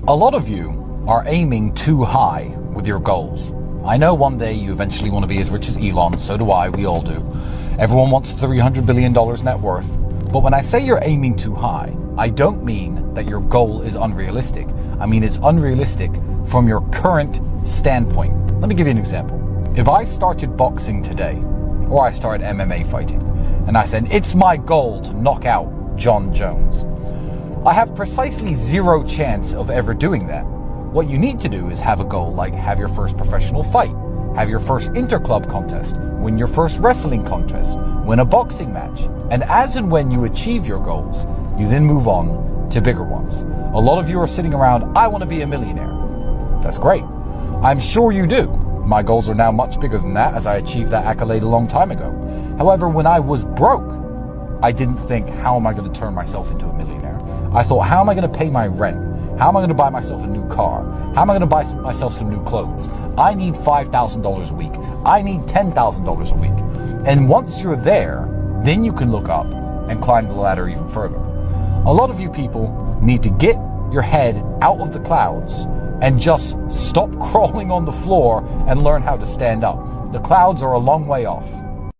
A lot of you are aiming too high with your goals. I know one day you eventually want to be as rich as Elon, so do I, we all do. Everyone wants $300 billion net worth. But when I say you're aiming too high, I don't mean that your goal is unrealistic. I mean it's unrealistic from your current standpoint. Let me give you an example. If I started boxing today, or I started MMA fighting, and I said, it's my goal to knock out John Jones, I have precisely zero chance of ever doing that. What you need to do is have a goal like have your first professional fight, have your first interclub contest, win your first wrestling contest, win a boxing match. And as and when you achieve your goals, you then move on to bigger ones. A lot of you are sitting around, I want to be a millionaire. That's great. I'm sure you do. My goals are now much bigger than that as I achieved that accolade a long time ago. However, when I was broke, I didn't think, how am I going to turn myself into a millionaire? I thought, how am I going to pay my rent? How am I going to buy myself a new car? How am I going to buy myself some new clothes? I need $5,000 a week. I need $10,000 a week. And once you're there, then you can look up and climb the ladder even further. A lot of you people need to get your head out of the clouds and just stop crawling on the floor and learn how to stand up. The clouds are a long way off.